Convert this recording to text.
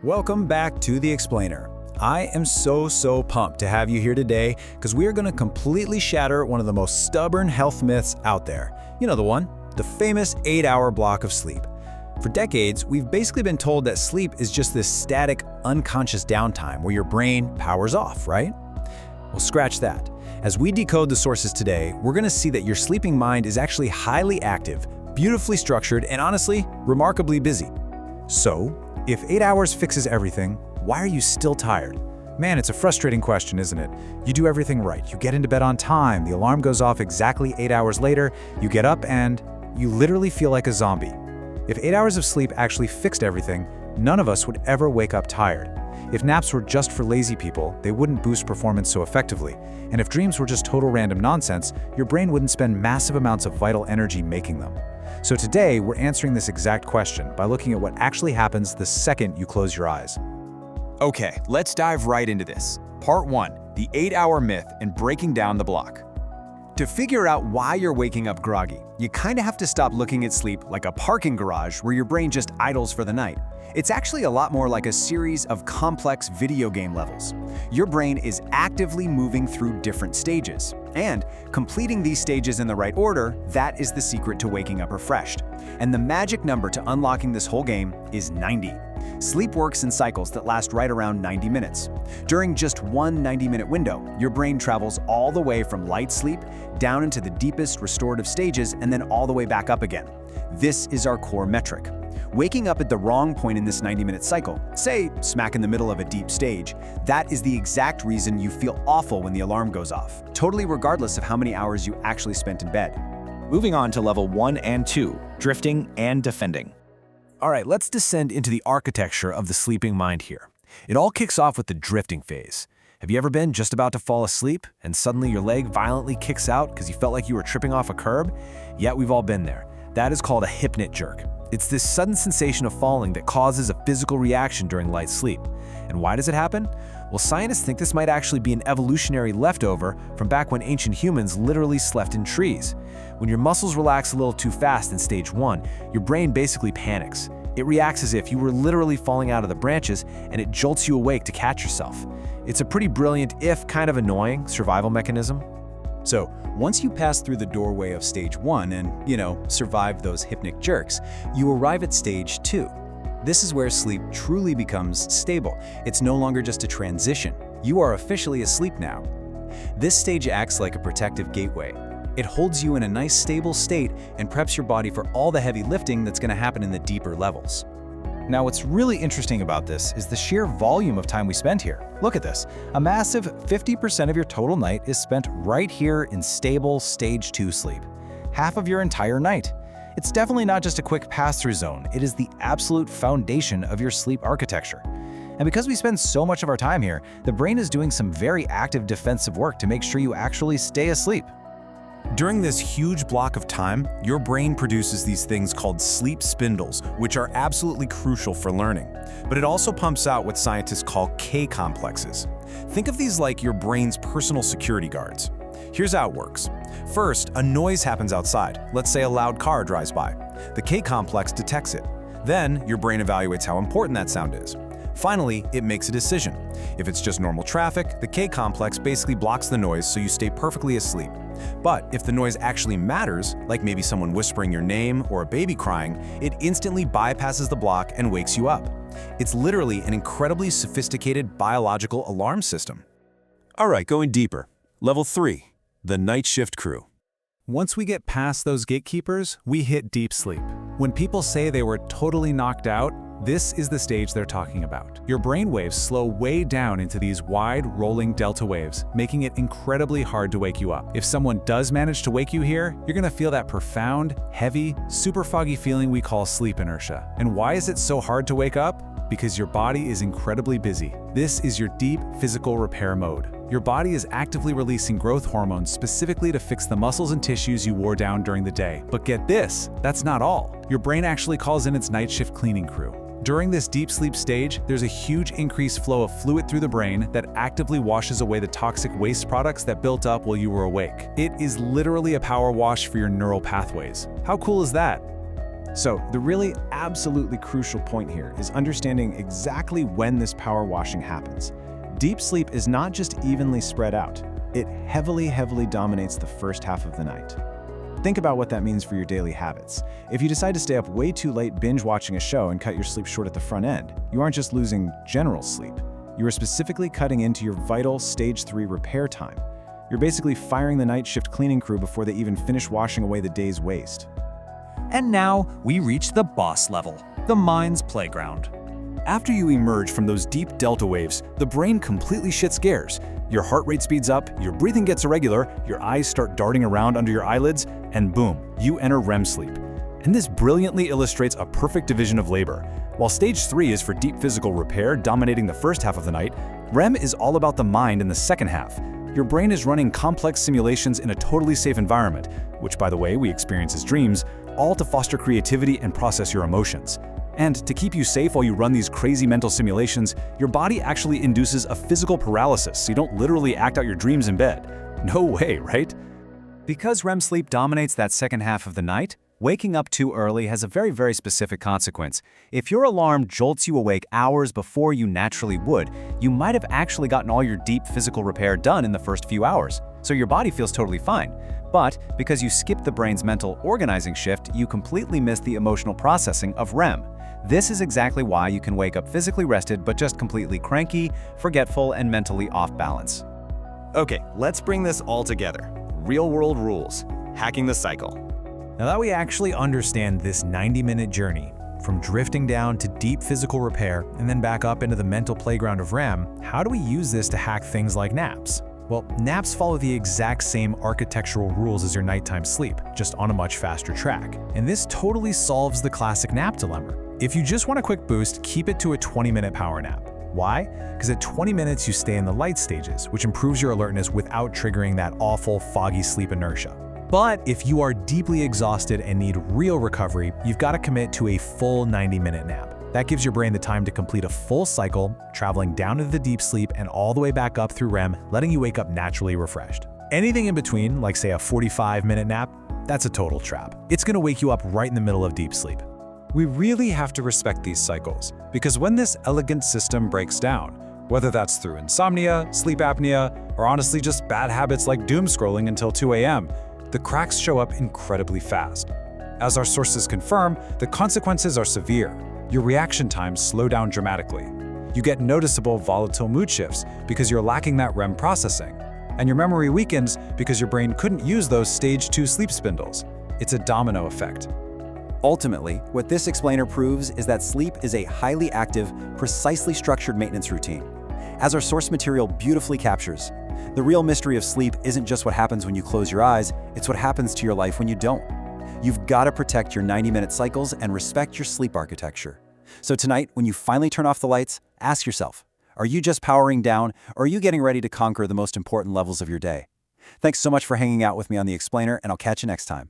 Welcome back to The Explainer. I am so pumped to have you here today because we are going to completely shatter one of the most stubborn health myths out there. You know the one, the famous 8-hour block of sleep. For decades, we've basically been told that sleep is just this static, unconscious downtime where your brain powers off, right? Well, scratch that. As we decode the sources today, we're going to see that your sleeping mind is actually highly active, beautifully structured, and honestly, remarkably busy. So, if 8 hours fixes everything, why are you still tired? Man, it's a frustrating question, isn't it? You do everything right. You get into bed on time, the alarm goes off exactly 8 hours later, you get up and you literally feel like a zombie. If 8 hours of sleep actually fixed everything, none of us would ever wake up tired. If naps were just for lazy people, they wouldn't boost performance so effectively. And if dreams were just total random nonsense, your brain wouldn't spend massive amounts of vital energy making them. So today, we're answering this exact question by looking at what actually happens the second you close your eyes. Okay, let's dive right into this. Part 1, the 8-hour myth and breaking down the block. To figure out why you're waking up groggy, you kind of have to stop looking at sleep like a parking garage where your brain just idles for the night. It's actually a lot more like a series of complex video game levels. Your brain is actively moving through different stages, and completing these stages in the right order, that is the secret to waking up refreshed. And the magic number to unlocking this whole game is 90. Sleep works in cycles that last right around 90 minutes. During just one 90-minute window, your brain travels all the way from light sleep down into the deepest restorative stages and then all the way back up again. This is our core metric. Waking up at the wrong point in this 90-minute cycle, say smack in the middle of a deep stage, that is the exact reason you feel awful when the alarm goes off, totally regardless of how many hours you actually spent in bed. Moving on to level 1 and 2, drifting and defending. All right, let's descend into the architecture of the sleeping mind here. It all kicks off with the drifting phase. Have you ever been just about to fall asleep and suddenly your leg violently kicks out because you felt like you were tripping off a curb? Yeah, we've all been there. That is called a hypnic jerk. It's this sudden sensation of falling that causes a physical reaction during light sleep. And why does it happen? Well, scientists think this might actually be an evolutionary leftover from back when ancient humans literally slept in trees. When your muscles relax a little too fast in stage 1, your brain basically panics. It reacts as if you were literally falling out of the branches, and it jolts you awake to catch yourself. It's a pretty brilliant, if kind of annoying, survival mechanism. So, once you pass through the doorway of stage 1 and, survive those hypnic jerks, you arrive at stage 2. This is where sleep truly becomes stable. It's no longer just a transition. You are officially asleep now. This stage acts like a protective gateway. It holds you in a nice stable state and preps your body for all the heavy lifting that's going to happen in the deeper levels. Now, what's really interesting about this is the sheer volume of time we spend here. Look at this. A massive 50% of your total night is spent right here in stable stage 2 sleep. Half of your entire night. It's definitely not just a quick pass-through zone. It is the absolute foundation of your sleep architecture. And because we spend so much of our time here, the brain is doing some very active defensive work to make sure you actually stay asleep. During this huge block of time, your brain produces these things called sleep spindles, which are absolutely crucial for learning. But it also pumps out what scientists call K-complexes. Think of these like your brain's personal security guards. Here's how it works. First, a noise happens outside. Let's say a loud car drives by. The K-complex detects it. Then, your brain evaluates how important that sound is. Finally, it makes a decision. If it's just normal traffic, the K-complex basically blocks the noise so you stay perfectly asleep. But if the noise actually matters, like maybe someone whispering your name or a baby crying, it instantly bypasses the block and wakes you up. It's literally an incredibly sophisticated biological alarm system. All right, going deeper. Level 3, the night shift crew. Once we get past those gatekeepers, we hit deep sleep. When people say they were totally knocked out, this is the stage they're talking about. Your brain waves slow way down into these wide, rolling delta waves, making it incredibly hard to wake you up. If someone does manage to wake you here, you're gonna feel that profound, heavy, super foggy feeling we call sleep inertia. And why is it so hard to wake up? Because your body is incredibly busy. This is your deep physical repair mode. Your body is actively releasing growth hormones specifically to fix the muscles and tissues you wore down during the day. But get this, that's not all. Your brain actually calls in its night shift cleaning crew. During this deep sleep stage, there's a huge increased flow of fluid through the brain that actively washes away the toxic waste products that built up while you were awake. It is literally a power wash for your neural pathways. How cool is that? So the really absolutely crucial point here is understanding exactly when this power washing happens. Deep sleep is not just evenly spread out. It heavily dominates the first half of the night. Think about what that means for your daily habits. If you decide to stay up way too late binge watching a show and cut your sleep short at the front end, you aren't just losing general sleep. You are specifically cutting into your vital stage 3 repair time. You're basically firing the night shift cleaning crew before they even finish washing away the day's waste. And now we reach the boss level, the mind's playground. After you emerge from those deep delta waves, the brain completely shits gears. Your heart rate speeds up, your breathing gets irregular, your eyes start darting around under your eyelids, and boom, you enter REM sleep. And this brilliantly illustrates a perfect division of labor. While stage 3 is for deep physical repair, dominating the first half of the night, REM is all about the mind in the second half. Your brain is running complex simulations in a totally safe environment, which, by the way, we experience as dreams, all to foster creativity and process your emotions. And to keep you safe while you run these crazy mental simulations, your body actually induces a physical paralysis so you don't literally act out your dreams in bed. No way, right? Because REM sleep dominates that second half of the night, waking up too early has a very specific consequence. If your alarm jolts you awake hours before you naturally would, you might have actually gotten all your deep physical repair done in the first few hours, so your body feels totally fine. But because you skipped the brain's mental organizing shift, you completely missed the emotional processing of REM. This is exactly why you can wake up physically rested but just completely cranky, forgetful, and mentally off balance. Okay, let's bring this all together. Real-world rules, hacking the cycle. Now that we actually understand this 90-minute journey, from drifting down to deep physical repair and then back up into the mental playground of REM, how do we use this to hack things like naps? Well, naps follow the exact same architectural rules as your nighttime sleep, just on a much faster track. And this totally solves the classic nap dilemma. If you just want a quick boost, keep it to a 20-minute power nap. Why? Because at 20 minutes you stay in the light stages, which improves your alertness without triggering that awful foggy sleep inertia. But if you are deeply exhausted and need real recovery, you've got to commit to a full 90-minute nap. That gives your brain the time to complete a full cycle, traveling down into the deep sleep and all the way back up through REM, letting you wake up naturally refreshed. Anything in between, like say a 45-minute nap, that's a total trap. It's going to wake you up right in the middle of deep sleep. We really have to respect these cycles, because when this elegant system breaks down, whether that's through insomnia, sleep apnea, or honestly just bad habits like doom scrolling until 2 a.m., the cracks show up incredibly fast. As our sources confirm, the consequences are severe. Your reaction times slow down dramatically. You get noticeable volatile mood shifts because you're lacking that REM processing. And your memory weakens because your brain couldn't use those stage 2 sleep spindles. It's a domino effect. Ultimately, what this explainer proves is that sleep is a highly active, precisely structured maintenance routine. As our source material beautifully captures, the real mystery of sleep isn't just what happens when you close your eyes, it's what happens to your life when you don't. You've got to protect your 90-minute cycles and respect your sleep architecture. So tonight, when you finally turn off the lights, ask yourself, are you just powering down, or are you getting ready to conquer the most important levels of your day? Thanks so much for hanging out with me on The Explainer, and I'll catch you next time.